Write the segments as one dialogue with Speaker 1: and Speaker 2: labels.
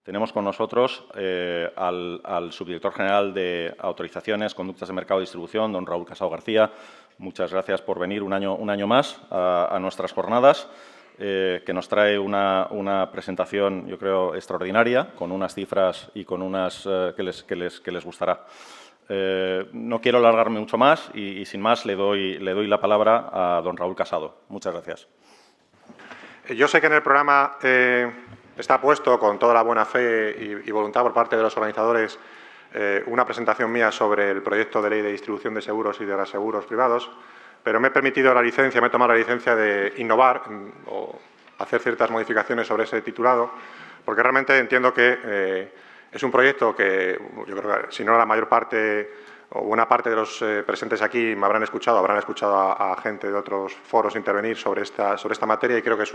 Speaker 1: Tenemos con nosotros al subdirector general de Autorizaciones, Conductas de Mercado y Distribución, don Raúl Casado García. Muchas gracias por venir un año más a nuestras jornadas, que nos trae una presentación, yo creo, extraordinaria, con unas cifras y con unas que les gustará. No quiero alargarme mucho más y sin más, le doy la palabra a don Raúl Casado. Muchas gracias.
Speaker 2: Yo sé que en el programa está puesto con toda la buena fe y voluntad por parte de los organizadores una presentación mía sobre el proyecto de ley de distribución de seguros y de reaseguros privados, pero me he tomado la licencia de innovar o hacer ciertas modificaciones sobre ese titulado, porque realmente entiendo que es un proyecto que yo creo que, si no la mayor parte o buena parte de los presentes aquí me habrán escuchado a gente de otros foros intervenir sobre esta materia, y creo que es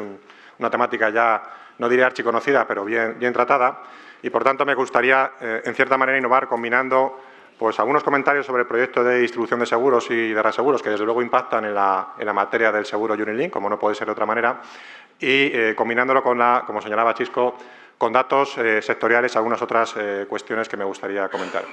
Speaker 2: una temática ya, no diré archiconocida, pero bien tratada, y por tanto me gustaría, en cierta manera, innovar combinando pues algunos comentarios sobre el proyecto de distribución de seguros y de reaseguros, que desde luego impactan en la materia del seguro Unilink, como no puede ser de otra manera, y combinándolo con como señalaba Chisco, con datos sectoriales, algunas otras cuestiones que me gustaría comentar.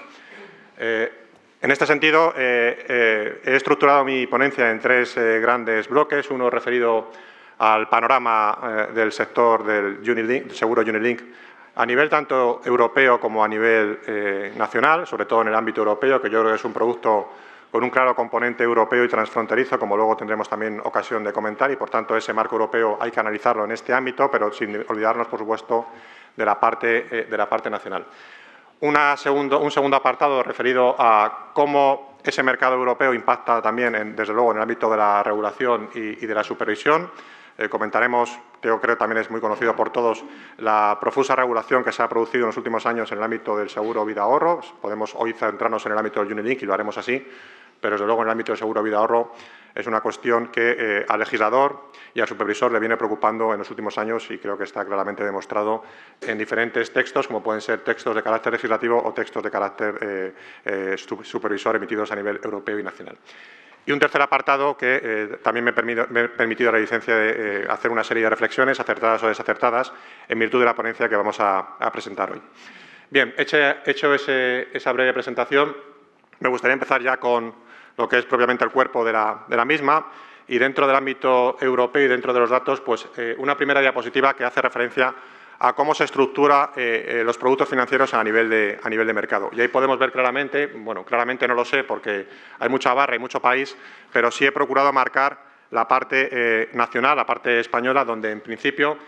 Speaker 2: En este sentido, he estructurado mi ponencia en tres grandes bloques, uno referido al panorama del sector del seguro Unilink a nivel tanto europeo como a nivel nacional, sobre todo en el ámbito europeo, que yo creo que es un producto con un claro componente europeo y transfronterizo, como luego tendremos también ocasión de comentar, y por tanto ese marco europeo hay que analizarlo en este ámbito, pero sin olvidarnos, por supuesto, de la parte nacional. Un segundo apartado referido a cómo ese mercado europeo impacta también, desde luego, en el ámbito de la regulación y de la supervisión. Comentaremos, yo creo que también es muy conocido por todos, la profusa regulación que se ha producido en los últimos años en el ámbito del seguro vida-ahorro. Podemos hoy centrarnos en el ámbito del Unilink y lo haremos así, pero desde luego en el ámbito del seguro vida-ahorro es una cuestión que al legislador y al supervisor le viene preocupando en los últimos años, y creo que está claramente demostrado en diferentes textos, como pueden ser textos de carácter legislativo o textos de carácter supervisor emitidos a nivel europeo y nacional. Y un tercer apartado que también me he permitido la licencia de hacer una serie de reflexiones, acertadas o desacertadas, en virtud de la ponencia que vamos a presentar hoy. Bien, hecho esa breve presentación, me gustaría empezar ya con lo que es propiamente el cuerpo de la misma, y dentro del ámbito europeo y dentro de los datos, pues una primera diapositiva que hace referencia a cómo se estructura los productos financieros a nivel de mercado. Y ahí podemos ver claramente, bueno, claramente no lo sé porque hay mucha barra y mucho país, pero sí he procurado marcar la parte nacional, la parte española, donde en principio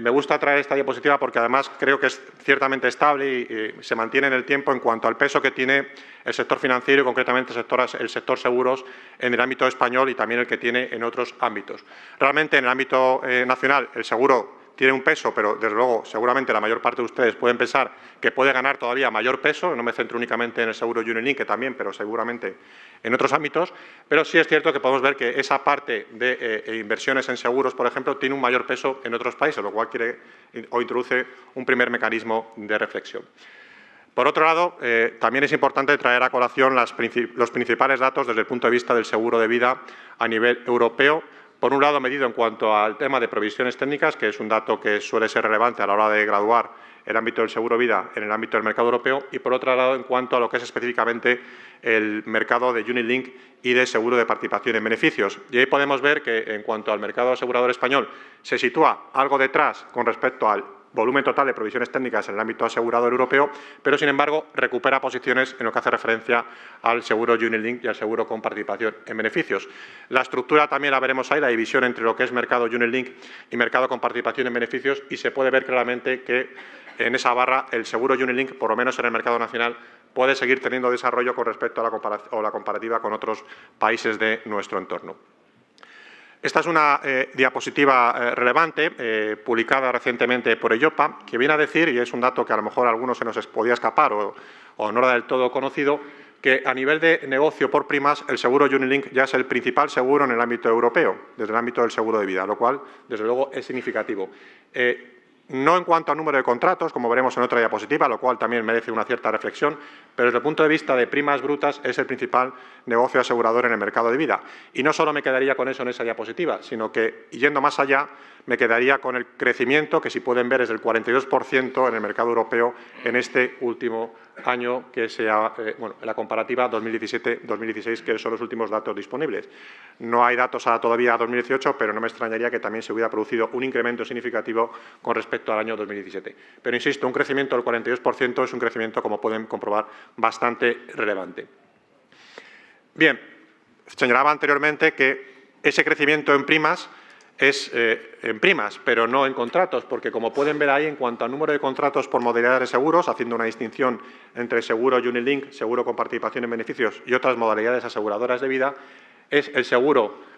Speaker 2: me gusta traer esta diapositiva porque además creo que es ciertamente estable y se mantiene en el tiempo en cuanto al peso que tiene el sector financiero y concretamente el sector seguros en el ámbito español y también el que tiene en otros ámbitos. Realmente en el ámbito nacional el seguro tiene un peso, pero desde luego seguramente la mayor parte de ustedes pueden pensar que puede ganar todavía mayor peso. No me centro únicamente en el seguro Unilink, que también, pero seguramente en otros ámbitos. Pero sí es cierto que podemos ver que esa parte de inversiones en seguros, por ejemplo, tiene un mayor peso en otros países, lo cual introduce un primer mecanismo de reflexión. Por otro lado, también es importante traer a colación los principales datos desde el punto de vista del seguro de vida a nivel europeo. Por un lado, medido en cuanto al tema de provisiones técnicas, que es un dato que suele ser relevante a la hora de graduar el ámbito del seguro vida en el ámbito del mercado europeo, y por otro lado, en cuanto a lo que es específicamente el mercado de Unilink y de seguro de participación en beneficios. Y ahí podemos ver que, en cuanto al mercado asegurador español, se sitúa algo detrás con respecto al volumen total de provisiones técnicas en el ámbito asegurador europeo, pero sin embargo recupera posiciones en lo que hace referencia al seguro Unilink y al seguro con participación en beneficios. La estructura también la veremos ahí, la división entre lo que es mercado Unilink y mercado con participación en beneficios, y se puede ver claramente que en esa barra el seguro Unilink, por lo menos en el mercado nacional, puede seguir teniendo desarrollo con respecto a la comparativa con otros países de nuestro entorno. Esta es una diapositiva relevante, publicada recientemente por EIOPA, que viene a decir, y es un dato que a lo mejor a algunos se nos podía escapar o no era del todo conocido, que a nivel de negocio por primas el seguro Unilink ya es el principal seguro en el ámbito europeo, desde el ámbito del seguro de vida, lo cual, desde luego, es significativo. no en cuanto al número de contratos, como veremos en otra diapositiva, lo cual también merece una cierta reflexión, pero desde el punto de vista de primas brutas es el principal negocio asegurador en el mercado de vida. Y no solo me quedaría con eso en esa diapositiva, sino que, yendo más allá, me quedaría con el crecimiento, que si pueden ver es del 42% en el mercado europeo en este último año, que sea, en la comparativa 2017-2016, que son los últimos datos disponibles. No hay datos todavía a 2018, pero no me extrañaría que también se hubiera producido un incremento significativo con respecto al año 2017. Pero, insisto, un crecimiento del 42% es un crecimiento, como pueden comprobar, bastante relevante. Bien, señalaba anteriormente que ese crecimiento en primas es en primas, pero no en contratos, porque como pueden ver ahí, en cuanto al número de contratos por modalidades de seguros, haciendo una distinción entre seguro Unilink, seguro con participación en beneficios y otras modalidades aseguradoras de vida, es el seguro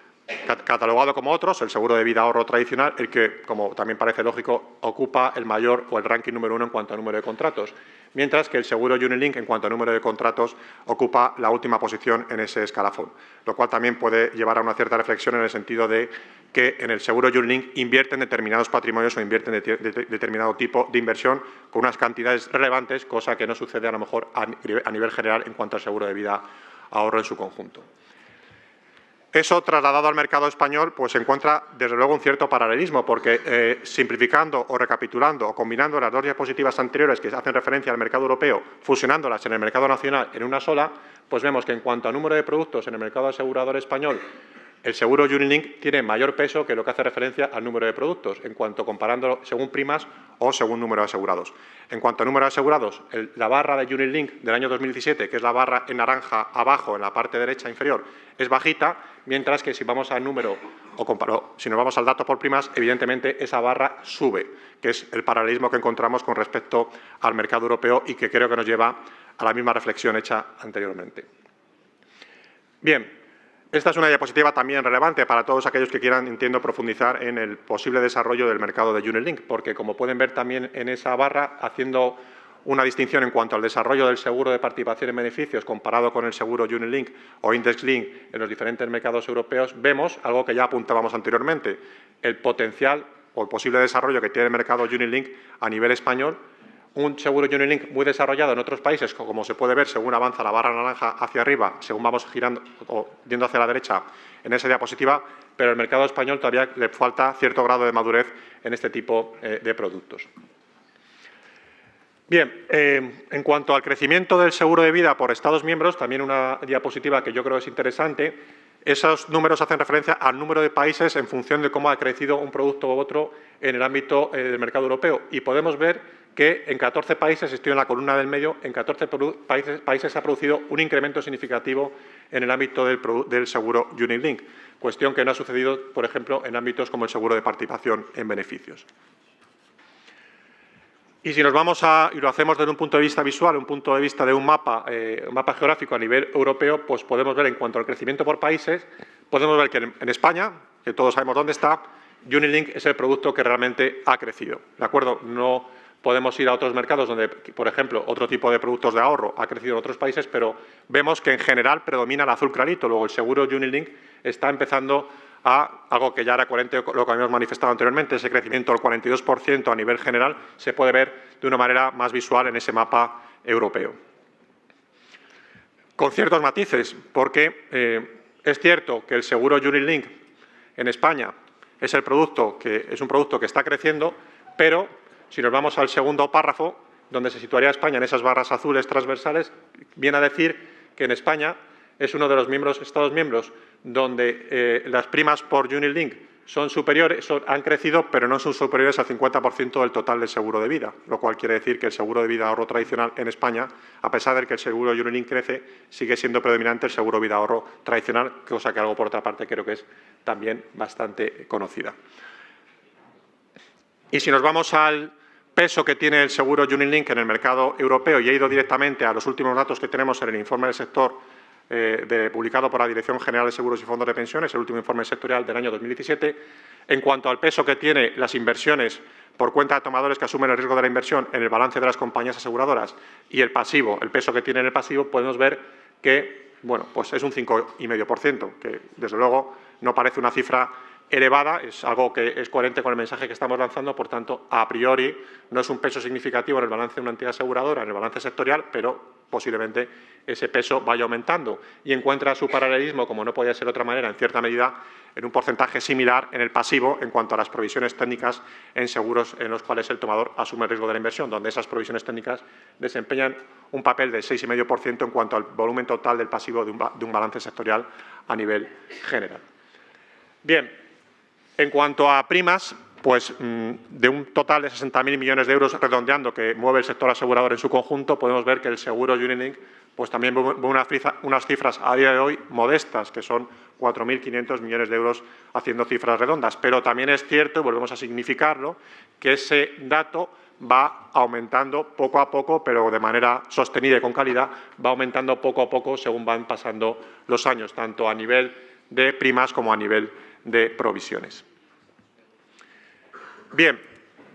Speaker 2: catalogado como otros, el seguro de vida ahorro tradicional, el que, como también parece lógico, ocupa el mayor o el ranking número 1 en cuanto al número de contratos, mientras que el seguro Unilink, en cuanto al número de contratos, ocupa la última posición en ese escalafón, lo cual también puede llevar a una cierta reflexión en el sentido de que en el seguro Unilink invierten determinados patrimonios o invierten determinado tipo de inversión con unas cantidades relevantes, cosa que no sucede a lo mejor a nivel general en cuanto al seguro de vida ahorro en su conjunto. Eso, trasladado al mercado español, pues se encuentra, desde luego, un cierto paralelismo, porque simplificando o recapitulando o combinando las dos diapositivas anteriores que hacen referencia al mercado europeo, fusionándolas en el mercado nacional en una sola, pues vemos que en cuanto a número de productos en el mercado asegurador español, el seguro Unilink tiene mayor peso que lo que hace referencia al número de productos, en cuanto comparándolo según primas o según número de asegurados. En cuanto a número de asegurados, la barra de Unilink del año 2017, que es la barra en naranja abajo, en la parte derecha inferior, es bajita, mientras que si vamos al número si nos vamos al dato por primas, evidentemente esa barra sube, que es el paralelismo que encontramos con respecto al mercado europeo y que creo que nos lleva a la misma reflexión hecha anteriormente. Bien. Esta es una diapositiva también relevante para todos aquellos que quieran, entiendo, profundizar en el posible desarrollo del mercado de Unilink, porque, como pueden ver también en esa barra, haciendo una distinción en cuanto al desarrollo del seguro de participación en beneficios comparado con el seguro Unilink o Index Link en los diferentes mercados europeos, vemos algo que ya apuntábamos anteriormente, el potencial o el posible desarrollo que tiene el mercado Unilink a nivel español. Un seguro Unilink muy desarrollado en otros países, como se puede ver según avanza la barra naranja hacia arriba, según vamos girando o yendo hacia la derecha en esa diapositiva, pero el mercado español todavía le falta cierto grado de madurez en este tipo de productos. Bien, en cuanto al crecimiento del seguro de vida por Estados miembros, también una diapositiva que yo creo es interesante. Esos números hacen referencia al número de países en función de cómo ha crecido un producto u otro en el ámbito del mercado europeo. Y podemos ver que en 14 países, estoy en la columna del medio, en 14 países se ha producido un incremento significativo en el ámbito del seguro Unilink, cuestión que no ha sucedido, por ejemplo, en ámbitos como el seguro de participación en beneficios. Y si nos vamos y lo hacemos desde un punto de vista visual, un punto de vista de un mapa geográfico a nivel europeo, pues podemos ver en cuanto al crecimiento por países, podemos ver que en España, que todos sabemos dónde está, Unilink es el producto que realmente ha crecido, ¿de acuerdo? No podemos ir a otros mercados donde, por ejemplo, otro tipo de productos de ahorro ha crecido en otros países, pero vemos que en general predomina el azul clarito. Luego el seguro Unilink está empezando a algo que ya era coherente con lo que habíamos manifestado anteriormente, ese crecimiento del 42% a nivel general se puede ver de una manera más visual en ese mapa europeo. Con ciertos matices, porque es cierto que el seguro Unilink en España es un producto que está creciendo, pero si nos vamos al segundo párrafo, donde se situaría España en esas barras azules transversales, viene a decir que en España es uno de los Estados miembros donde las primas por Unilink son superiores, han crecido, pero no son superiores al 50% del total del seguro de vida, lo cual quiere decir que el seguro de vida ahorro tradicional en España, a pesar de que el seguro Unilink crece, sigue siendo predominante el seguro de vida ahorro tradicional, cosa que algo, por otra parte, creo que es también bastante conocida. Y si nos vamos al peso que tiene el seguro Unilink en el mercado europeo, y he ido directamente a los últimos datos que tenemos en el informe del sector publicado por la Dirección General de Seguros y Fondos de Pensiones, el último informe sectorial del año 2017, en cuanto al peso que tiene las inversiones por cuenta de tomadores que asumen el riesgo de la inversión en el balance de las compañías aseguradoras y el pasivo, el peso que tiene en el pasivo, podemos ver que, bueno, pues es un 5,5%, que desde luego no parece una cifra elevada, es algo que es coherente con el mensaje que estamos lanzando, por tanto, a priori no es un peso significativo en el balance de una entidad aseguradora, en el balance sectorial, pero posiblemente ese peso vaya aumentando y encuentra su paralelismo, como no podía ser de otra manera, en cierta medida, en un porcentaje similar en el pasivo en cuanto a las provisiones técnicas en seguros en los cuales el tomador asume el riesgo de la inversión, donde esas provisiones técnicas desempeñan un papel del 6,5% en cuanto al volumen total del pasivo de un balance sectorial a nivel general. Bien, en cuanto a primas, pues de un total de 60.000 millones de euros, redondeando, que mueve el sector asegurador en su conjunto, podemos ver que el seguro Unilink pues también ve unas cifras a día de hoy modestas, que son 4.500 millones de euros haciendo cifras redondas. Pero también es cierto, y volvemos a significarlo, que ese dato va aumentando poco a poco, pero de manera sostenida y con calidad, va aumentando poco a poco según van pasando los años, tanto a nivel de primas como a nivel de provisiones. Bien,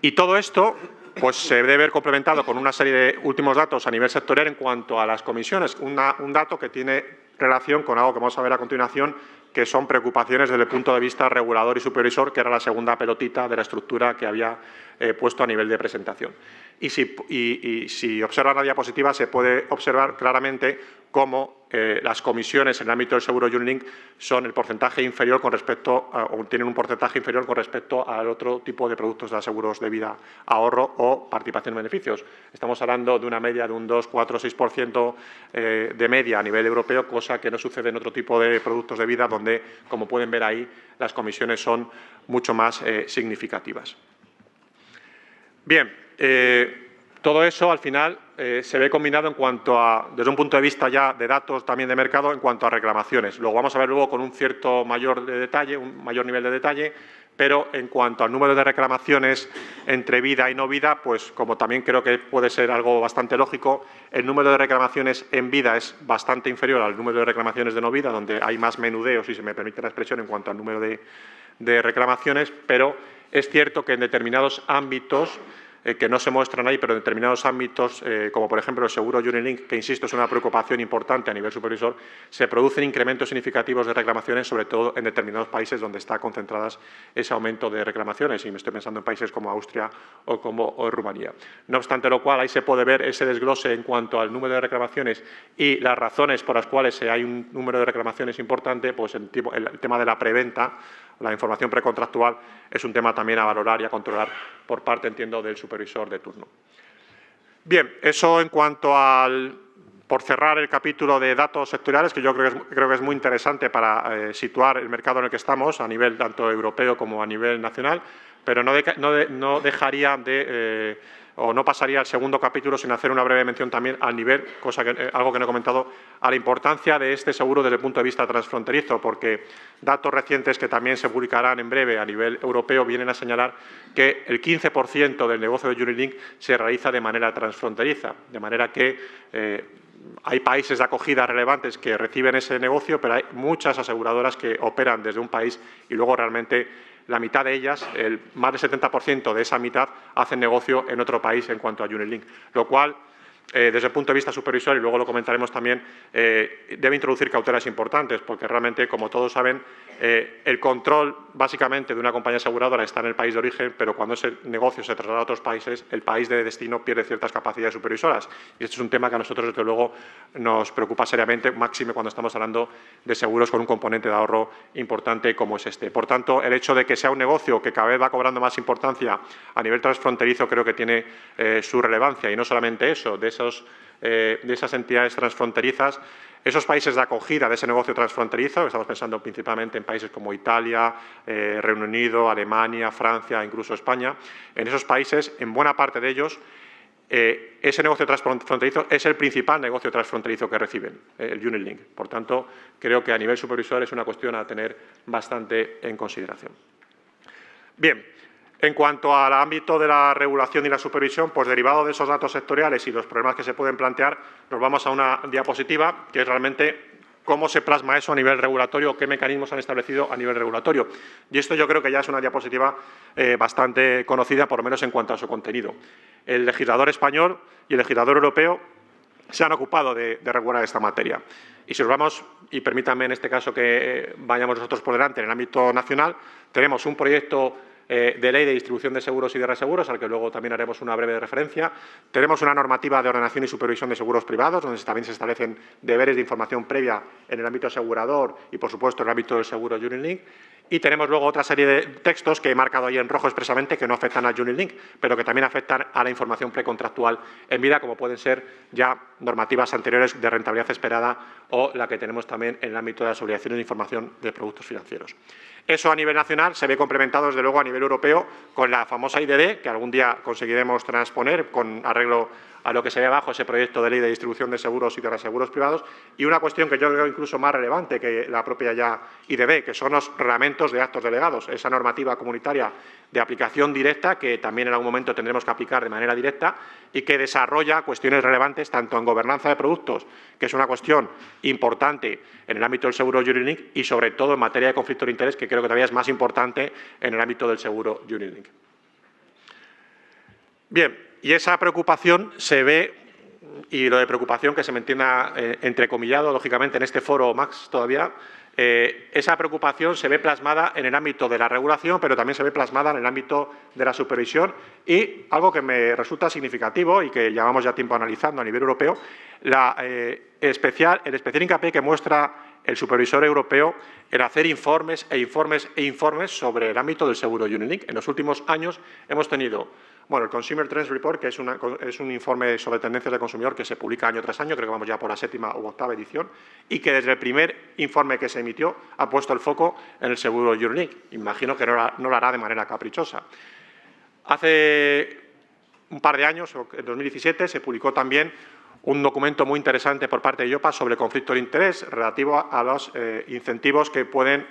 Speaker 2: y todo esto pues se debe ver complementado con una serie de últimos datos a nivel sectorial en cuanto a las comisiones. Un dato que tiene relación con algo que vamos a ver a continuación, que son preocupaciones desde el punto de vista regulador y supervisor, que era la segunda pelotita de la estructura que había puesto a nivel de presentación. Y si observan la diapositiva, se puede observar claramente cómo las comisiones en el ámbito del seguro Unilink son el porcentaje inferior con respecto o tienen un porcentaje inferior con respecto al otro tipo de productos de seguros de vida, ahorro o participación en beneficios. Estamos hablando de una media de un 2, 4, 6% de media a nivel europeo, cosa que no sucede en otro tipo de productos de vida donde, como pueden ver ahí, las comisiones son mucho más significativas. Bien, todo eso al final se ve combinado en cuanto a, desde un punto de vista ya de datos también de mercado, en cuanto a reclamaciones. Lo vamos a ver luego con un cierto mayor nivel de detalle, pero en cuanto al número de reclamaciones entre vida y no vida, pues como también creo que puede ser algo bastante lógico, el número de reclamaciones en vida es bastante inferior al número de reclamaciones de no vida, donde hay más menudeo, si se me permite la expresión, en cuanto al número de reclamaciones, pero es cierto que en determinados ámbitos que no se muestran ahí, pero en determinados ámbitos, como por ejemplo el seguro Unilink, que insisto es una preocupación importante a nivel supervisor, se producen incrementos significativos de reclamaciones, sobre todo en determinados países donde está concentradas ese aumento de reclamaciones, y me estoy pensando en países como Austria o Rumanía. No obstante lo cual, ahí se puede ver ese desglose en cuanto al número de reclamaciones y las razones por las cuales hay un número de reclamaciones importante, pues el tema de la preventa, la información precontractual, es un tema también a valorar y a controlar por parte, entiendo, del supervisor de turno. Bien, eso en cuanto por cerrar el capítulo de datos sectoriales, que yo creo que es muy interesante para situar el mercado en el que estamos, a nivel tanto europeo como a nivel nacional, pero no dejaría de o no pasaría al segundo capítulo sin hacer una breve mención también al nivel, algo que no he comentado, a la importancia de este seguro desde el punto de vista transfronterizo, porque datos recientes que también se publicarán en breve a nivel europeo vienen a señalar que el 15% del negocio de Unilink se realiza de manera transfronteriza, de manera que hay países de acogida relevantes que reciben ese negocio, pero hay muchas aseguradoras que operan desde un país y luego realmente la mitad de ellas, más del 70% de esa mitad, hacen negocio en otro país en cuanto a Unilink, lo cual, desde el punto de vista supervisor, y luego lo comentaremos también, debe introducir cautelas importantes, porque realmente, como todos saben, el control básicamente de una compañía aseguradora está en el país de origen, pero cuando ese negocio se traslada a otros países, el país de destino pierde ciertas capacidades supervisoras. Y este es un tema que a nosotros, desde luego, nos preocupa seriamente, máxime cuando estamos hablando de seguros con un componente de ahorro importante como es este. Por tanto, el hecho de que sea un negocio que cada vez va cobrando más importancia a nivel transfronterizo creo que tiene su relevancia. Y no solamente eso, de esas entidades transfronterizas, esos países de acogida de ese negocio transfronterizo, estamos pensando principalmente en países como Italia, Reino Unido, Alemania, Francia, incluso España, en esos países, en buena parte de ellos, ese negocio transfronterizo es el principal negocio transfronterizo que reciben, el Unilink. Por tanto, creo que a nivel supervisor es una cuestión a tener bastante en consideración. Bien. En cuanto al ámbito de la regulación y la supervisión, pues derivado de esos datos sectoriales y los problemas que se pueden plantear, nos vamos a una diapositiva que es realmente cómo se plasma eso a nivel regulatorio, qué mecanismos han establecido a nivel regulatorio. Y esto yo creo que ya es una diapositiva bastante conocida, por lo menos en cuanto a su contenido. El legislador español y el legislador europeo se han ocupado de regular esta materia. Y si nos vamos, y permítanme en este caso que vayamos nosotros por delante en el ámbito nacional, tenemos un proyecto de ley de distribución de seguros y de reaseguros, al que luego también haremos una breve referencia. Tenemos una normativa de ordenación y supervisión de seguros privados, donde también se establecen deberes de información previa en el ámbito asegurador y, por supuesto, en el ámbito del seguro Unit-Link. Y tenemos luego otra serie de textos que he marcado ahí en rojo expresamente que no afectan al Unit-Link, pero que también afectan a la información precontractual en vida, como pueden ser ya normativas anteriores de rentabilidad esperada o la que tenemos también en el ámbito de las obligaciones de información de productos financieros. Eso a nivel nacional se ve complementado, desde luego, a nivel europeo con la famosa IDD, que algún día conseguiremos transponer con arreglo a lo que se ve abajo, ese proyecto de ley de distribución de seguros y de reaseguros privados, y una cuestión que yo creo incluso más relevante que la propia ya IDD, que son los reglamentos de actos delegados, esa normativa comunitaria de aplicación directa que también en algún momento tendremos que aplicar de manera directa y que desarrolla cuestiones relevantes tanto en gobernanza de productos, que es una cuestión importante en el ámbito del seguro Unit-Link, y sobre todo en materia de conflicto de interés, que creo que todavía es más importante en el ámbito del seguro Unit-Link. Bien, y esa preocupación se ve, y lo de preocupación que se me entienda entrecomillado, lógicamente, en este foro, Max, todavía, esa preocupación se ve plasmada en el ámbito de la regulación, pero también se ve plasmada en el ámbito de la supervisión, y algo que me resulta significativo y que llevamos ya tiempo analizando a nivel europeo, el especial hincapié que muestra el supervisor europeo en hacer informes sobre el ámbito del seguro Unit-Link. En los últimos años hemos tenido el Consumer Trends Report, que es un informe sobre tendencias del consumidor que se publica año tras año, creo que vamos ya por la 7ª u 8ª edición, y que desde el primer informe que se emitió ha puesto el foco en el seguro Unit-Link. Imagino que no lo hará de manera caprichosa. Hace un par de años, en 2017, se publicó también un documento muy interesante por parte de IOPA sobre conflicto de interés relativo a los incentivos que pueden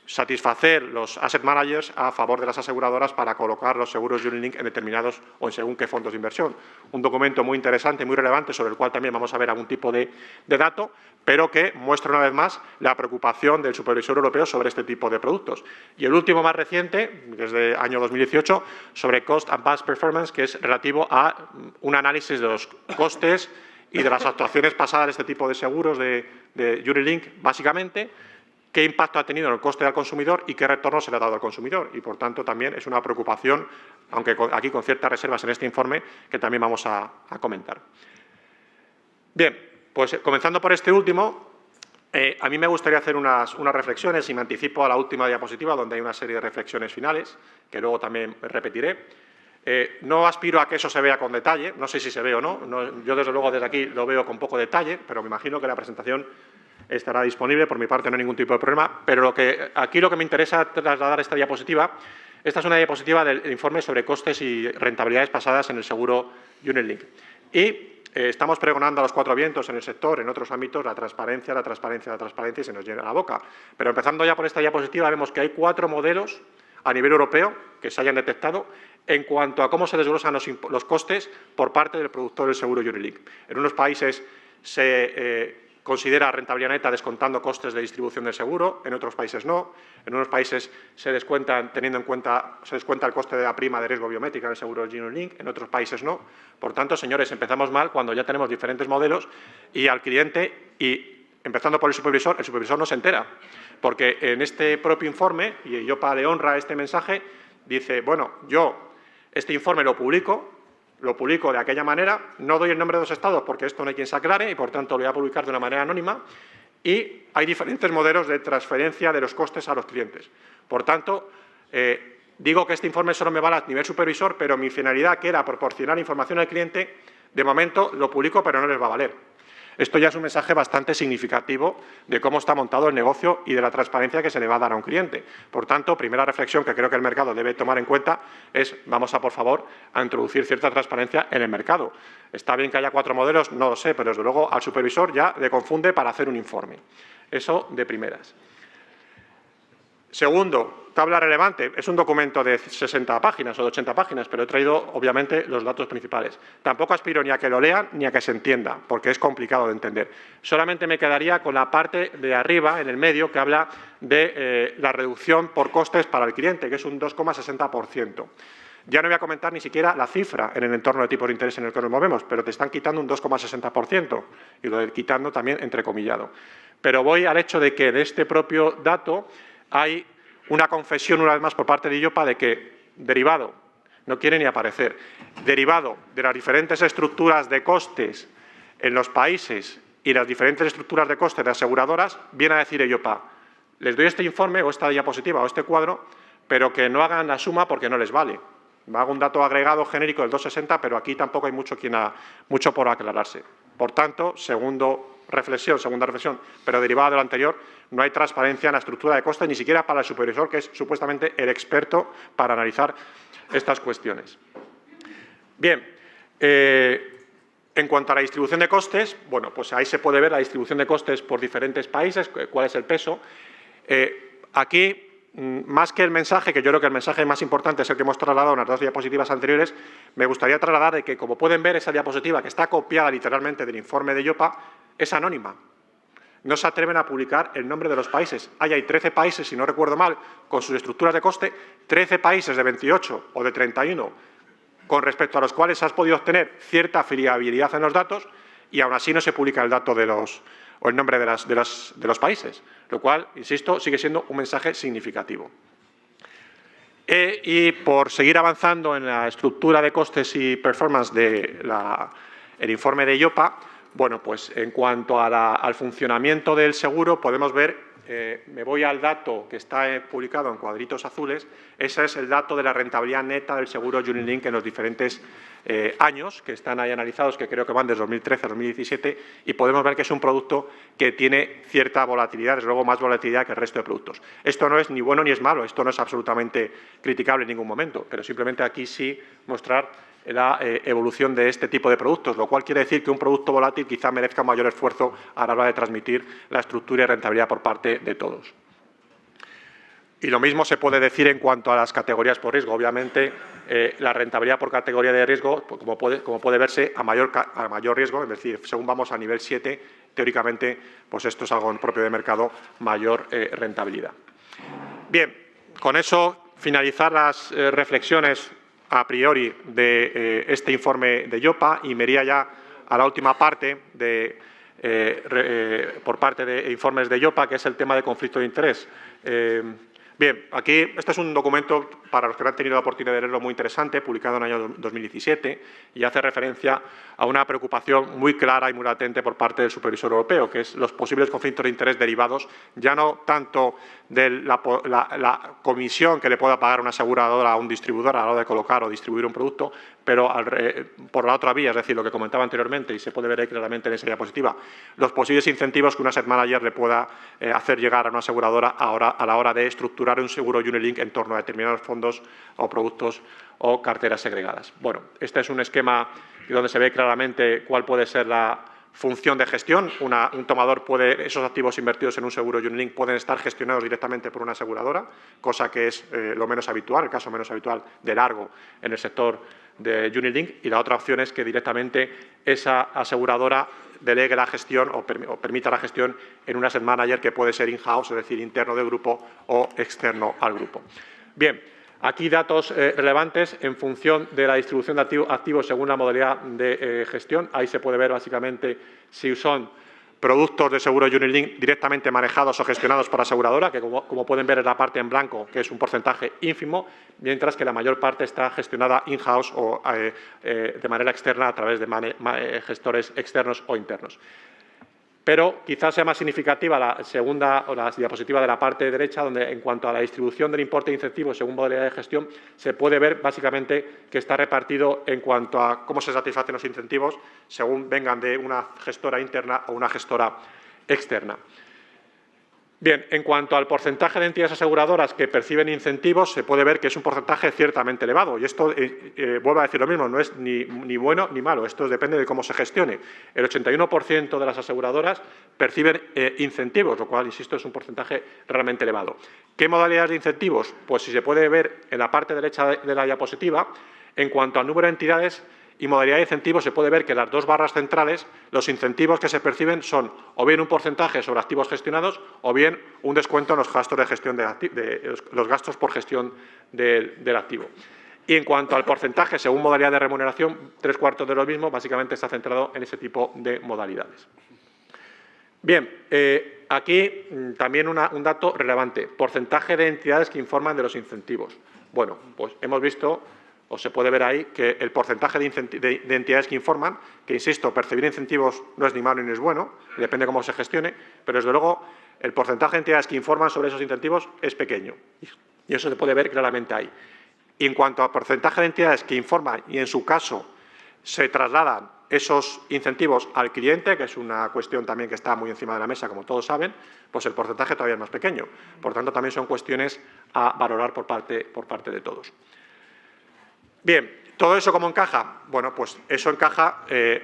Speaker 2: satisfacer los asset managers a favor de las aseguradoras para colocar los seguros Unit-Link en determinados o en según qué fondos de inversión. Un documento muy interesante, muy relevante, sobre el cual también vamos a ver algún tipo de dato, pero que muestra una vez más la preocupación del supervisor europeo sobre este tipo de productos. Y el último más reciente, desde el año 2018, sobre Cost and Past Performance, que es relativo a un análisis de los costes y de las actuaciones pasadas de este tipo de seguros de Unit-Link, básicamente, qué impacto ha tenido en el coste al consumidor y qué retorno se le ha dado al consumidor. Y, por tanto, también es una preocupación, aunque aquí con ciertas reservas en este informe, que también vamos a comentar. Bien, pues comenzando por este último, a mí me gustaría hacer unas reflexiones, y me anticipo a la última diapositiva, donde hay una serie de reflexiones finales, que luego también repetiré. No aspiro a que eso se vea con detalle, no sé si se ve o no. Yo, desde luego, desde aquí lo veo con poco detalle, pero me imagino que la presentación estará disponible. Por mi parte, no hay ningún tipo de problema, pero aquí lo que me interesa trasladar esta diapositiva, esta es una diapositiva del informe sobre costes y rentabilidades pasadas en el seguro Unit-Link. Y estamos pregonando a los cuatro vientos en el sector, en otros ámbitos, la transparencia, y se nos llena la boca. Pero empezando ya por esta diapositiva, vemos que hay 4 modelos a nivel europeo que se hayan detectado en cuanto a cómo se desglosan los costes por parte del productor del seguro Unit-Link. En unos países se considera rentabilidad neta descontando costes de distribución del seguro, en otros países no. En unos países se descuenta el coste de la prima de riesgo biométrica en el seguro Unit-Link, en otros países no. Por tanto, señores, empezamos mal cuando ya tenemos diferentes modelos y al cliente, y empezando por el supervisor no se entera, porque en este propio informe, y IOPA le honra este mensaje, dice, bueno, yo este informe lo publico de aquella manera, no doy el nombre de los estados porque esto no hay quien se aclare y, por tanto, lo voy a publicar de una manera anónima, y hay diferentes modelos de transferencia de los costes a los clientes. Por tanto, digo que este informe solo me vale a nivel supervisor, pero mi finalidad, que era proporcionar información al cliente, de momento lo publico, pero no les va a valer. Esto ya es un mensaje bastante significativo de cómo está montado el negocio y de la transparencia que se le va a dar a un cliente. Por tanto, primera reflexión que creo que el mercado debe tomar en cuenta es, vamos a, por favor, a introducir cierta transparencia en el mercado. ¿Está bien que haya 4 modelos? No lo sé, pero desde luego al supervisor ya le confunde para hacer un informe. Eso de primeras. Segundo, tabla relevante. Es un documento de 60 páginas o de 80 páginas, pero he traído, obviamente, los datos principales. Tampoco aspiro ni a que lo lean ni a que se entienda, porque es complicado de entender. Solamente me quedaría con la parte de arriba, en el medio, que habla de la reducción por costes para el cliente, que es un 2,60%. Ya no voy a comentar ni siquiera la cifra en el entorno de tipos de interés en el que nos movemos, pero te están quitando un 2,60%, y lo de quitando también entrecomillado. Pero voy al hecho de que de este propio dato hay una confesión, una vez más, por parte de IOPA de que, derivado, no quiere ni aparecer, derivado de las diferentes estructuras de costes en los países y las diferentes estructuras de costes de aseguradoras, viene a decir IOPA, les doy este informe o esta diapositiva o este cuadro, pero que no hagan la suma porque no les vale. Hago un dato agregado genérico del 2,60, pero aquí tampoco hay mucho por aclararse. Por tanto, segunda reflexión, pero derivada de lo anterior, no hay transparencia en la estructura de costes, ni siquiera para el supervisor, que es supuestamente el experto para analizar estas cuestiones. Bien, en cuanto a la distribución de costes, bueno, pues ahí se puede ver la distribución de costes por diferentes países, cuál es el peso. Aquí, más que el mensaje, que yo creo que el mensaje más importante es el que hemos trasladado en las dos diapositivas anteriores, me gustaría trasladar de que, como pueden ver, esa diapositiva, que está copiada literalmente del informe de IOPA, es anónima. No se atreven a publicar el nombre de los países. Ahí hay 13 países, si no recuerdo mal, con sus estructuras de coste, 13 países de 28 o de 31, con respecto a los cuales has podido obtener cierta fiabilidad en los datos, y aún así no se publica el dato o el nombre de los países, lo cual, insisto, sigue siendo un mensaje significativo. Y por seguir avanzando en la estructura de costes y performance del informe de IOPA, bueno, pues en cuanto al funcionamiento del seguro, podemos ver, me voy al dato que está publicado en cuadritos azules, ese es el dato de la rentabilidad neta del seguro Unilink en los diferentes años que están ahí analizados, que creo que van desde 2013 a 2017, y podemos ver que es un producto que tiene cierta volatilidad, desde luego más volatilidad que el resto de productos. Esto no es ni bueno ni es malo, esto no es absolutamente criticable en ningún momento, pero simplemente aquí sí mostrar la evolución de este tipo de productos, lo cual quiere decir que un producto volátil quizá merezca mayor esfuerzo a la hora de transmitir la estructura y rentabilidad por parte de todos. Y lo mismo se puede decir en cuanto a las categorías por riesgo. Obviamente, la rentabilidad por categoría de riesgo, como puede verse, a mayor riesgo, es decir, según vamos a nivel 7, teóricamente, pues esto es algo propio de mercado, mayor rentabilidad. Bien, con eso finalizar las reflexiones a priori de este informe de IOPA, y me iría ya a la última parte por parte de informes de IOPA, que es el tema de conflicto de interés. Bien, aquí este es un documento, para los que no han tenido la oportunidad de leerlo, muy interesante, publicado en el año 2017, y hace referencia a una preocupación muy clara y muy latente por parte del supervisor europeo, que es los posibles conflictos de interés derivados, ya no tanto de la comisión que le pueda pagar una aseguradora a un distribuidor a la hora de colocar o distribuir un producto, pero por la otra vía, es decir, lo que comentaba anteriormente, y se puede ver ahí claramente en esa diapositiva, los posibles incentivos que un asset manager le pueda hacer llegar a una aseguradora a la hora de estructurar un seguro Unilink en torno a determinados fondos o productos o carteras segregadas. Bueno, este es un esquema donde se ve claramente cuál puede ser la función de gestión. Un tomador esos activos invertidos en un seguro Unilink pueden estar gestionados directamente por una aseguradora, cosa que es lo menos habitual, el caso menos habitual de largo en el sector de Unilink, y la otra opción es que directamente esa aseguradora delegue la gestión o permita la gestión en un asset manager que puede ser in-house, es decir, interno del grupo o externo al grupo. Bien, aquí datos relevantes en función de la distribución de activos según la modalidad de gestión. Ahí se puede ver básicamente si son productos de seguro Unilink directamente manejados o gestionados por aseguradora, que como pueden ver es la parte en blanco, que es un porcentaje ínfimo, mientras que la mayor parte está gestionada in-house o de manera externa a través de gestores externos o internos. Pero quizás sea más significativa la segunda o la diapositiva de la parte derecha, donde en cuanto a la distribución del importe de incentivos según modalidad de gestión, se puede ver básicamente que está repartido en cuanto a cómo se satisfacen los incentivos según vengan de una gestora interna o una gestora externa. Bien, en cuanto al porcentaje de entidades aseguradoras que perciben incentivos, se puede ver que es un porcentaje ciertamente elevado. Y esto, vuelvo a decir lo mismo, no es ni bueno ni malo, esto depende de cómo se gestione. El 81% de las aseguradoras perciben incentivos, lo cual, insisto, es un porcentaje realmente elevado. ¿Qué modalidades de incentivos? Pues si se puede ver en la parte derecha de la diapositiva, en cuanto al número de entidades y modalidad de incentivos, se puede ver que en las dos barras centrales los incentivos que se perciben son o bien un porcentaje sobre activos gestionados o bien un descuento en los gastos de gestión los gastos por gestión del activo. Y en cuanto al porcentaje, según modalidad de remuneración, 3/4 de lo mismo, básicamente está centrado en ese tipo de modalidades. Bien, aquí también un dato relevante, porcentaje de entidades que informan de los incentivos. Bueno, pues hemos visto, o se puede ver ahí, que el porcentaje de entidades que informan, que insisto, percibir incentivos no es ni malo ni es bueno, depende de cómo se gestione, pero desde luego el porcentaje de entidades que informan sobre esos incentivos es pequeño. Y eso se puede ver claramente ahí. Y en cuanto al porcentaje de entidades que informan y en su caso se trasladan esos incentivos al cliente, que es una cuestión también que está muy encima de la mesa, como todos saben, pues el porcentaje todavía es más pequeño. Por tanto, también son cuestiones a valorar por parte de todos. Bien, ¿todo eso cómo encaja? Bueno, pues eso encaja,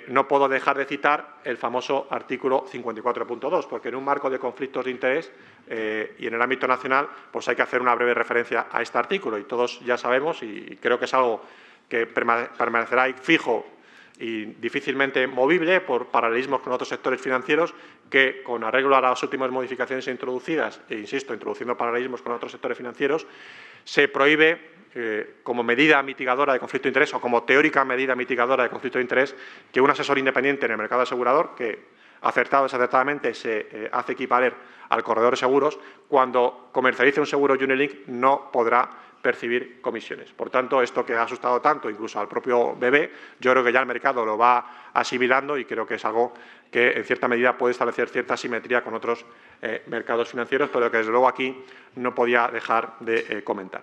Speaker 2: no puedo dejar de citar el famoso artículo 54.2, porque en un marco de conflictos de interés y en el ámbito nacional, pues hay que hacer una breve referencia a este artículo. Y todos ya sabemos, y creo que es algo que permanecerá ahí fijo y difícilmente movible por paralelismos con otros sectores financieros, que con arreglo a las últimas modificaciones introducidas, e insisto, introduciendo paralelismos con otros sectores financieros, se prohíbe como medida mitigadora de conflicto de interés o como teórica medida mitigadora de conflicto de interés que un asesor independiente en el mercado asegurador, que acertado o desacertadamente se hace equiparar al corredor de seguros, cuando comercialice un seguro Unilink no podrá percibir comisiones. Por tanto, esto que ha asustado tanto incluso al propio BB, yo creo que ya el mercado lo va asimilando y creo que es algo que en cierta medida puede establecer cierta simetría con otros mercados financieros, pero que desde luego aquí no podía dejar de comentar.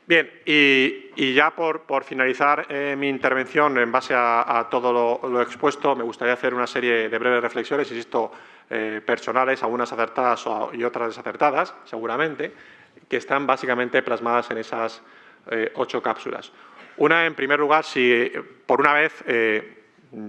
Speaker 2: Bien, y ya por finalizar mi intervención, en base a todo lo expuesto, me gustaría hacer una serie de breves reflexiones, insisto, personales, algunas acertadas y otras desacertadas, seguramente, que están básicamente plasmadas en esas 8 cápsulas. Una, en primer lugar, si por una vez,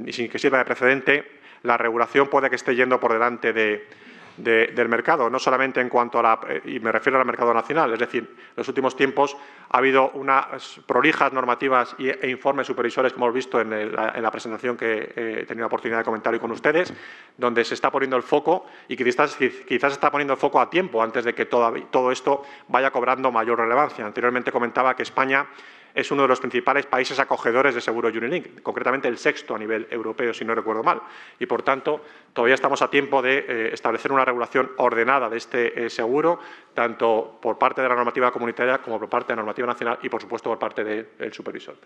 Speaker 2: y sin que sirva de precedente, la regulación puede que esté yendo por delante del mercado, no solamente en cuanto a y me refiero al mercado nacional, es decir, en los últimos tiempos ha habido unas prolijas normativas e informes supervisores que hemos visto en la presentación que he tenido la oportunidad de comentar hoy con ustedes, donde se está poniendo el foco y que quizás se está poniendo el foco a tiempo antes de que todo esto vaya cobrando mayor relevancia. Anteriormente comentaba que España es uno de los principales países acogedores de seguro Unilink, concretamente el 6º a nivel europeo, si no recuerdo mal. Y, por tanto, todavía estamos a tiempo de establecer una regulación ordenada de este seguro, tanto por parte de la normativa comunitaria como por parte de la normativa nacional y, por supuesto, por parte del supervisor.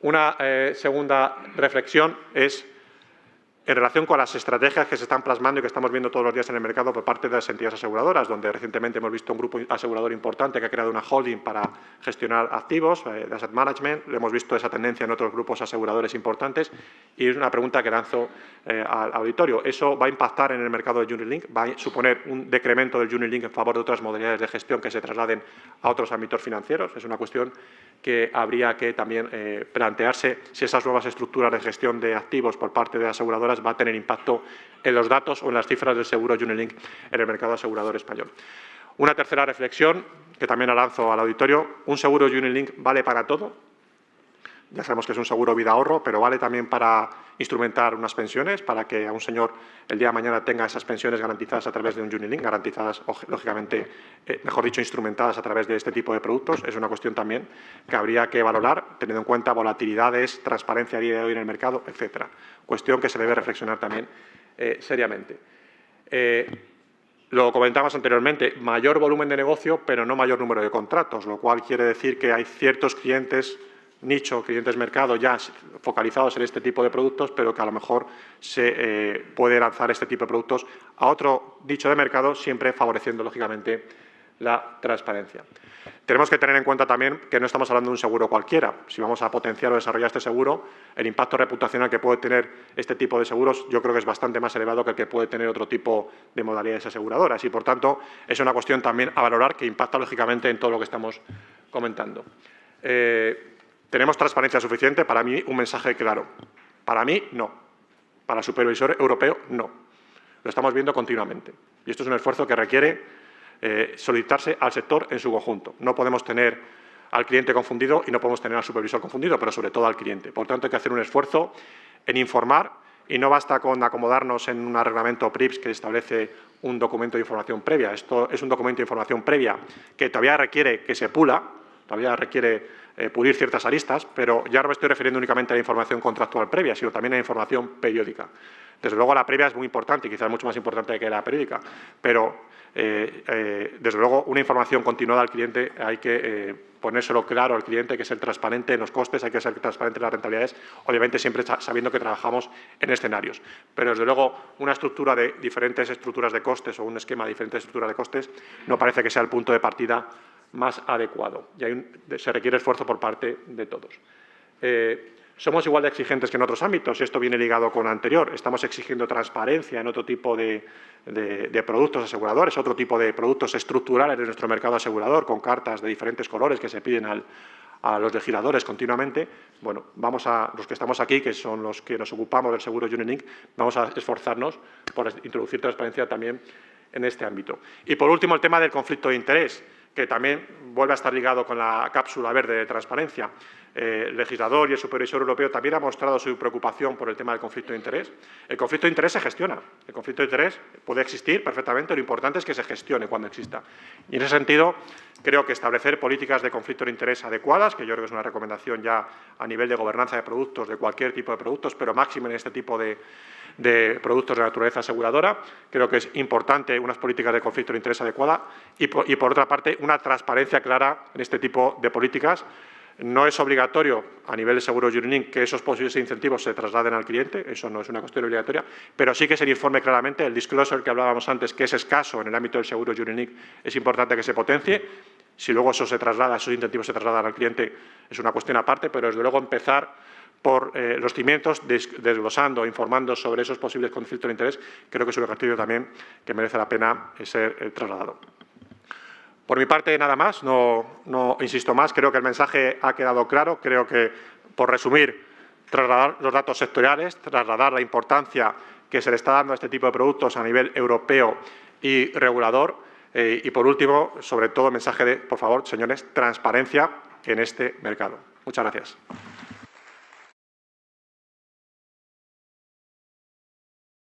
Speaker 2: Una segunda reflexión es en relación con las estrategias que se están plasmando y que estamos viendo todos los días en el mercado por parte de las entidades aseguradoras, donde recientemente hemos visto un grupo asegurador importante que ha creado una holding para gestionar activos de asset management. Hemos visto esa tendencia en otros grupos aseguradores importantes y es una pregunta que lanzo al auditorio. ¿Eso va a impactar en el mercado de Unilink? ¿Va a suponer un decremento del Unilink en favor de otras modalidades de gestión que se trasladen a otros ámbitos financieros? Es una cuestión que habría que también plantearse si esas nuevas estructuras de gestión de activos por parte de aseguradoras va a tener impacto en los datos o en las cifras del seguro Unilink en el mercado asegurador español. Una tercera reflexión, que también la lanzo al auditorio. ¿Un seguro Unilink vale para todo? Ya sabemos que es un seguro vida-ahorro, pero vale también para instrumentar unas pensiones, para que a un señor el día de mañana tenga esas pensiones garantizadas a través de un Unilink, garantizadas, lógicamente, mejor dicho, instrumentadas a través de este tipo de productos. Es una cuestión también que habría que valorar, teniendo en cuenta volatilidades, transparencia a día de hoy en el mercado, etcétera. Cuestión que se debe reflexionar también seriamente. Lo comentamos anteriormente, mayor volumen de negocio, pero no mayor número de contratos, lo cual quiere decir que hay ciertos clientes nicho, clientes mercado ya focalizados en este tipo de productos, pero que a lo mejor se puede lanzar este tipo de productos a otro nicho de mercado, siempre favoreciendo, lógicamente, la transparencia. Tenemos que tener en cuenta también que no estamos hablando de un seguro cualquiera. Si vamos a potenciar o desarrollar este seguro, el impacto reputacional que puede tener este tipo de seguros yo creo que es bastante más elevado que el que puede tener otro tipo de modalidades aseguradoras y, por tanto, es una cuestión también a valorar que impacta, lógicamente, en todo lo que estamos comentando. ¿Tenemos transparencia suficiente? Para mí, un mensaje claro. Para mí, no. Para el supervisor europeo, no. Lo estamos viendo continuamente. Y esto es un esfuerzo que requiere solicitarse al sector en su conjunto. No podemos tener al cliente confundido y no podemos tener al supervisor confundido, pero sobre todo al cliente. Por tanto, hay que hacer un esfuerzo en informar y no basta con acomodarnos en un reglamento PRIIPs que establece un documento de información previa. Esto es un documento de información previa que todavía requiere que se pula, todavía requiere pulir ciertas aristas, pero ya no me estoy refiriendo únicamente a la información contractual previa, sino también a la información periódica. Desde luego la previa es muy importante, y quizás mucho más importante que la periódica, pero desde luego una información continuada al cliente hay que ponérselo claro al cliente, hay que ser transparente en los costes, hay que ser transparente en las rentabilidades, obviamente siempre sabiendo que trabajamos en escenarios. Pero desde luego una estructura de diferentes estructuras de costes o un esquema de diferentes estructuras de costes no parece que sea el punto de partida más adecuado y se requiere esfuerzo por parte de todos. Somos igual de exigentes que en otros ámbitos, y esto viene ligado con lo anterior. Estamos exigiendo transparencia en otro tipo de productos aseguradores, otro tipo de productos estructurales de nuestro mercado asegurador, con cartas de diferentes colores que se piden a los legisladores continuamente. Bueno, los que estamos aquí, que son los que nos ocupamos del seguro Unit Link, vamos a esforzarnos por introducir transparencia también en este ámbito. Y por último, el tema del conflicto de interés, que también vuelve a estar ligado con la cápsula verde de transparencia. El legislador y el supervisor europeo también han mostrado su preocupación por el tema del conflicto de interés. El conflicto de interés se gestiona. El conflicto de interés puede existir perfectamente, lo importante es que se gestione cuando exista. Y en ese sentido, creo que establecer políticas de conflicto de interés adecuadas, que yo creo que es una recomendación ya a nivel de gobernanza de productos, de cualquier tipo de productos, pero máximo en este tipo de productos de naturaleza aseguradora. Creo que es importante unas políticas de conflicto de interés adecuadas y, por otra parte, una transparencia clara en este tipo de políticas. No es obligatorio a nivel de seguro Unit Link que esos posibles incentivos se trasladen al cliente, eso no es una cuestión obligatoria, pero sí que se informe claramente, el disclosure que hablábamos antes, que es escaso en el ámbito del seguro Unit Link, es importante que se potencie. Si luego eso se traslada, esos incentivos se trasladan al cliente, es una cuestión aparte, pero desde luego empezar por los cimientos, desglosando, informando sobre esos posibles conflictos de interés, creo que es un ejercicio también que merece la pena ser trasladado. Por mi parte, nada más, no insisto más, creo que el mensaje ha quedado claro, creo que, por resumir, trasladar los datos sectoriales, trasladar la importancia que se le está dando a este tipo de productos a nivel europeo y regulador, y por último, sobre todo, el mensaje de, por favor, señores, transparencia en este mercado. Muchas gracias.